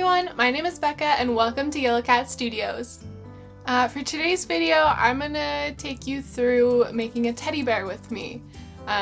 everyone, my name is Becca and welcome to Yellow Cat Studios. For today's video, I'm gonna take you through making a teddy bear with me.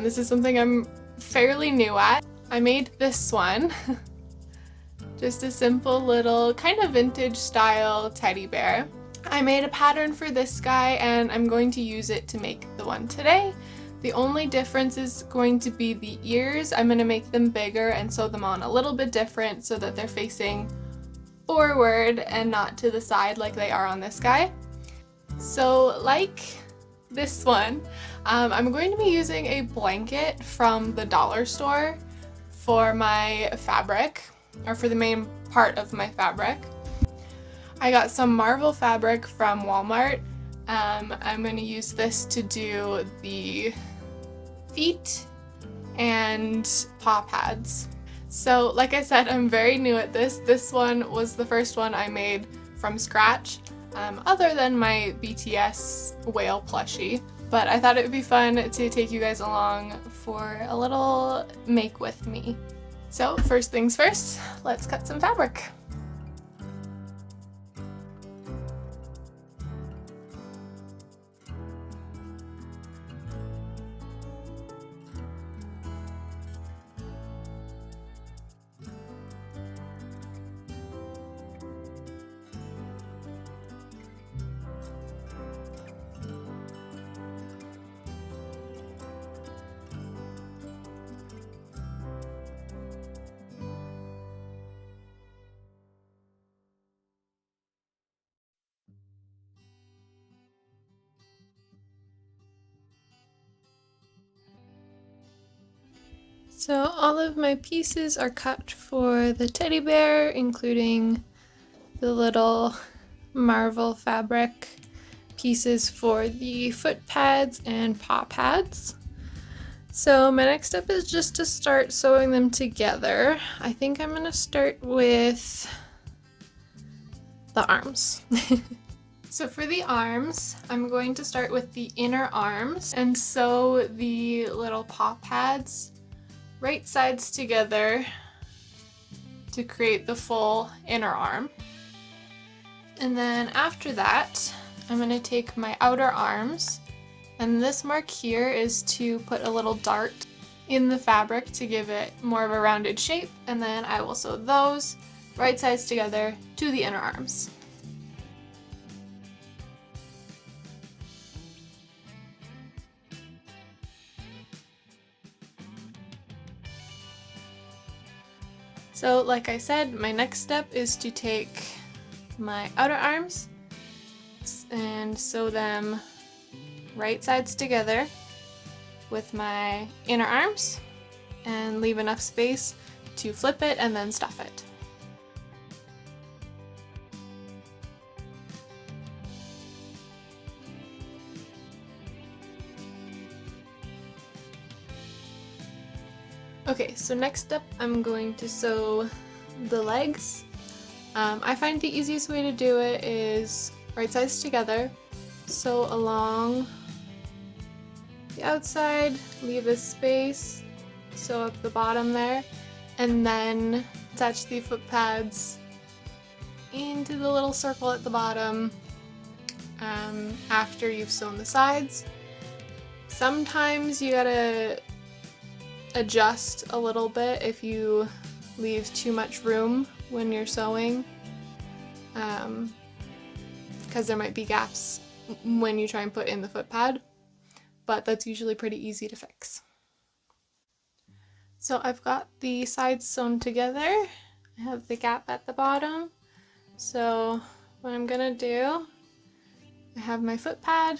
This is something I'm fairly new at. I made this one. Just a simple little kind of vintage style teddy bear. I made a pattern for this guy and I'm going to use it to make the one today. The only difference is going to be the ears. I'm going to make them bigger and sew them on a little bit different so that they're facing forward and not to the side like they are on this guy. So like this one, I'm going to be using a blanket from the dollar store for my fabric, or for the main part of my fabric. I got some Marvel fabric from Walmart. I'm going to use this to do the feet and paw pads. So like I said, I'm very new at this. This one was the first one I made from scratch, other than my BTS whale plushie. But I thought it would be fun to take you guys along for a little make with me. So first things first, let's cut some fabric. So all of my pieces are cut for the teddy bear, including the little Marvel fabric pieces for the foot pads and paw pads. So my next step is just to start sewing them together. I think I'm going to start with the arms. So for the arms, I'm going to start with the inner arms and sew the little paw pads right sides together to create the full inner arm. And then after that, I'm going to take my outer arms, and this mark here is to put a little dart in the fabric to give it more of a rounded shape, and then I will sew those right sides together to the inner arms. So like I said, my next step is to take my outer arms and sew them right sides together with my inner arms and leave enough space to flip it and then stuff it. Okay, so next up I'm going to sew the legs. I find the easiest way to do it is right sides together, sew along the outside, leave a space, sew up the bottom there, and then attach the foot pads into the little circle at the bottom after you've sewn the sides. Sometimes you gotta adjust a little bit if you leave too much room when you're sewing, because there might be gaps when you try and put in the foot pad, but that's usually pretty easy to fix. So I've got the sides sewn together. I have the gap at the bottom. So what I'm gonna do, I have my foot pad.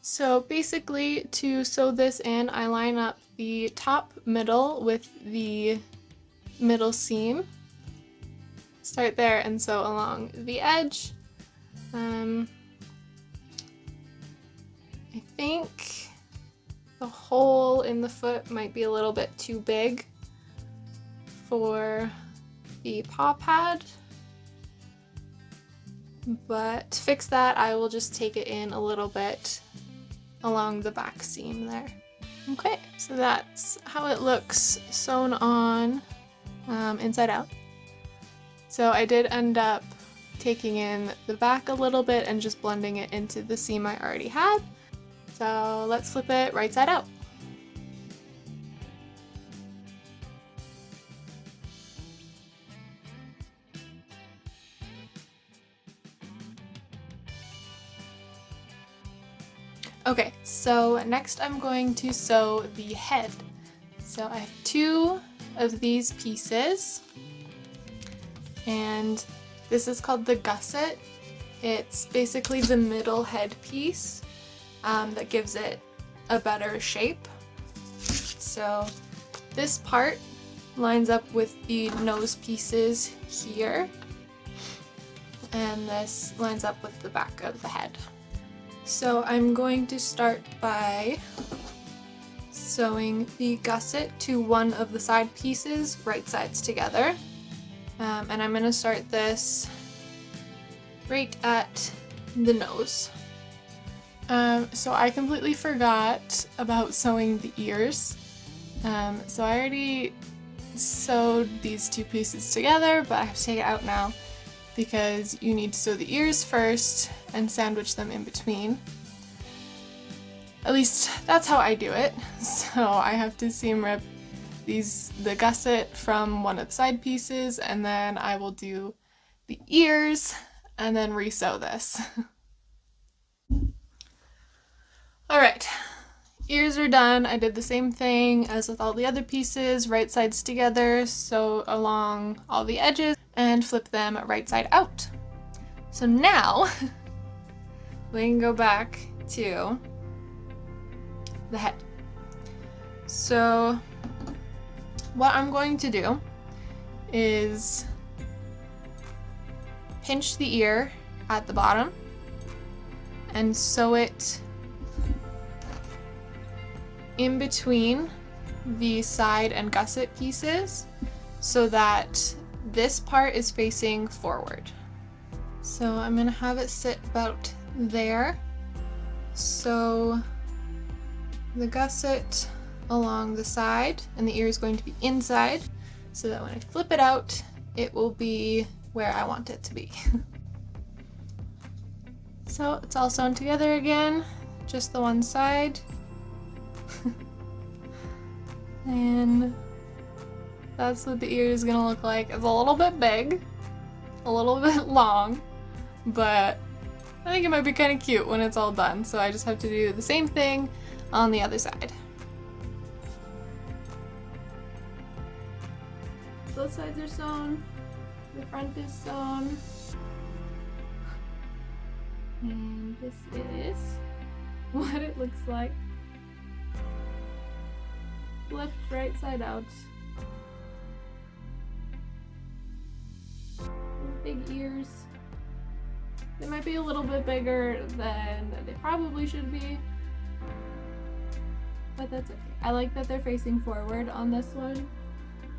So basically, to sew this in, I line up the top middle with the middle seam. Start there and sew along the edge. I think the hole in the foot might be a little bit too big for the paw pad, but to fix that I will just take it in a little bit along the back seam there. Okay, so that's how it looks sewn on inside out. So I did end up taking in the back a little bit and just blending it into the seam I already had. So let's flip it right side out. Okay, so next I'm going to sew the head. So I have 2 of these pieces, and this is called the gusset. It's basically the middle head piece that gives it a better shape. So this part lines up with the nose pieces here, and this lines up with the back of the head. So I'm going to start by sewing the gusset to one of the side pieces, right sides together. And I'm going to start this right at the nose. So I completely forgot about sewing the ears. So I already sewed these 2 pieces together, but I have to take it out now because you need to sew the ears first and sandwich them in between. At least that's how I do it. So I have to seam rip the gusset from one of the side pieces, and then I will do the ears and then re-sew this. Alright, ears are done. I did the same thing as with all the other pieces, right sides together, sew along all the edges, and flip them right side out. So now we can go back to the head. So what I'm going to do is pinch the ear at the bottom and sew it in between the side and gusset pieces so that this part is facing forward. So I'm going to have it sit about there. So the gusset along the side and the ear is going to be inside so that when I flip it out, it will be where I want it to be. So it's all sewn together again, just the one side. And that's what the ear is gonna look like. It's a little bit big, a little bit long, but I think it might be kind of cute when it's all done. So I just have to do the same thing on the other side. Both sides are sewn, the front is sewn, and this is what it looks like. Flipped right side out. Big ears. They might be a little bit bigger than they probably should be, but that's okay. I like that they're facing forward on this one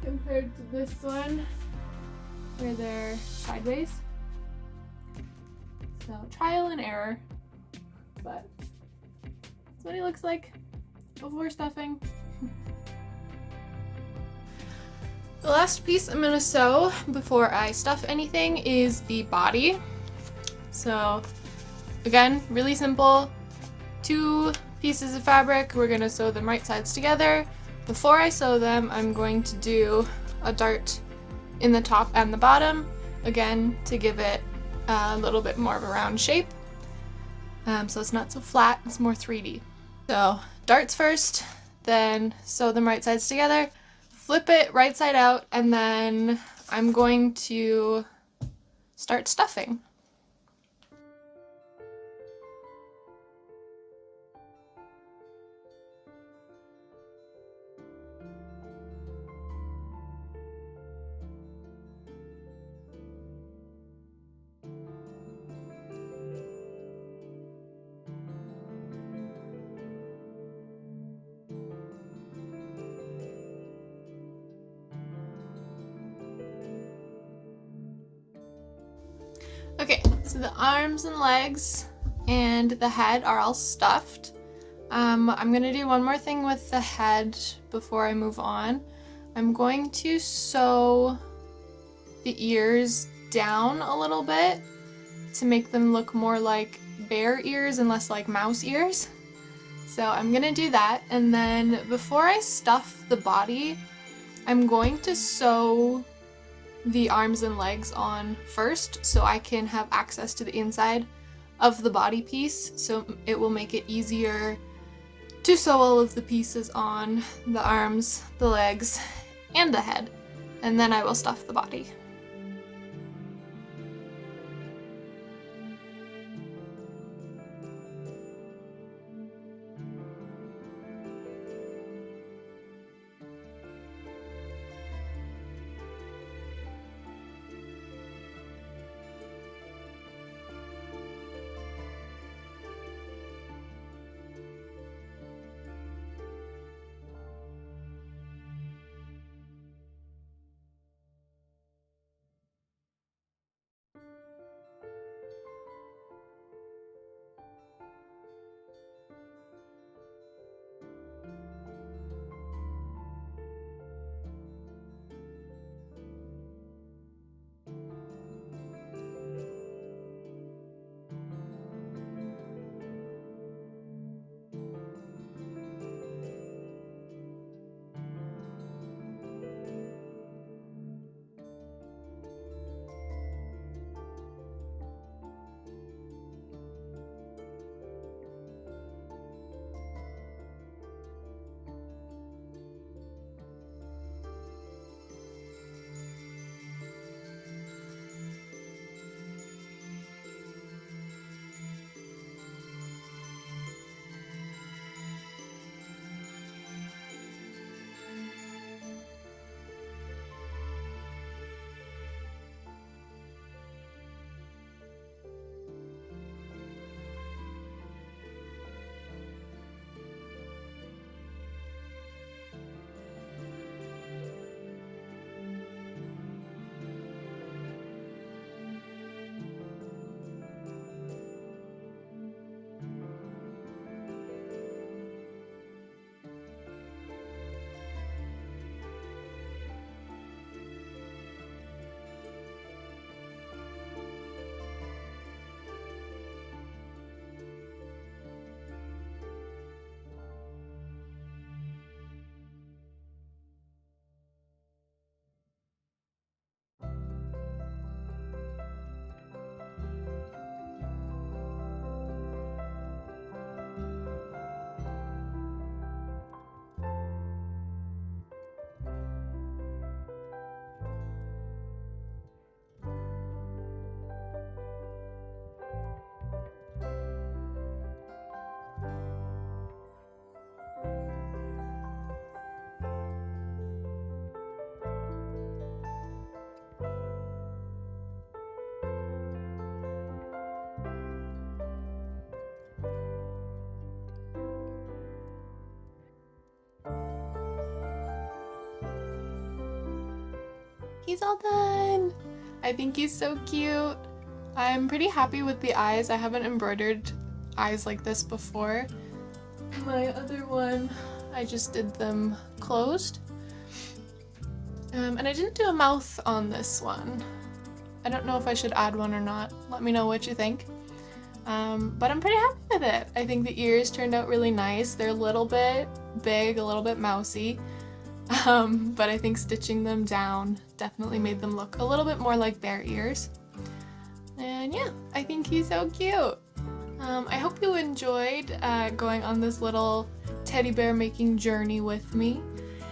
compared to this one where they're sideways. So trial and error, but that's what he looks like before stuffing. The last piece I'm gonna sew before I stuff anything is the body. So again, really simple. 2 pieces of fabric, we're gonna sew them right sides together. Before I sew them, I'm going to do a dart in the top and the bottom, again, to give it a little bit more of a round shape. So it's not so flat, it's more 3D. So darts first, then sew them right sides together, flip it right side out, and then I'm going to start stuffing. Okay, so the arms and legs and the head are all stuffed. I'm gonna do one more thing with the head before I move on. I'm going to sew the ears down a little bit to make them look more like bear ears and less like mouse ears. So I'm gonna do that, and then before I stuff the body, I'm going to sew the arms and legs on first so I can have access to the inside of the body piece, so it will make it easier to sew all of the pieces on the arms, the legs, and the head, and then I will stuff the body. He's all done! I think he's so cute. I'm pretty happy with the eyes. I haven't embroidered eyes like this before. My other one, I just did them closed. And I didn't do a mouth on this one. I don't know if I should add one or not. Let me know what you think. But I'm pretty happy with it. I think the ears turned out really nice. They're a little bit big, a little bit mousy. But I think stitching them down definitely made them look a little bit more like bear ears. And yeah, I think he's so cute. I hope you enjoyed going on this little teddy bear making journey with me.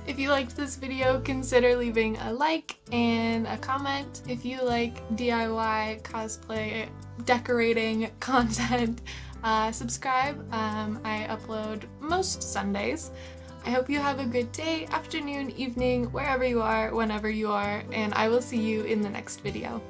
If you liked this video, consider leaving a like and a comment. If you like DIY, cosplay, decorating content, subscribe. I upload most Sundays. I hope you have a good day, afternoon, evening, wherever you are, whenever you are, and I will see you in the next video.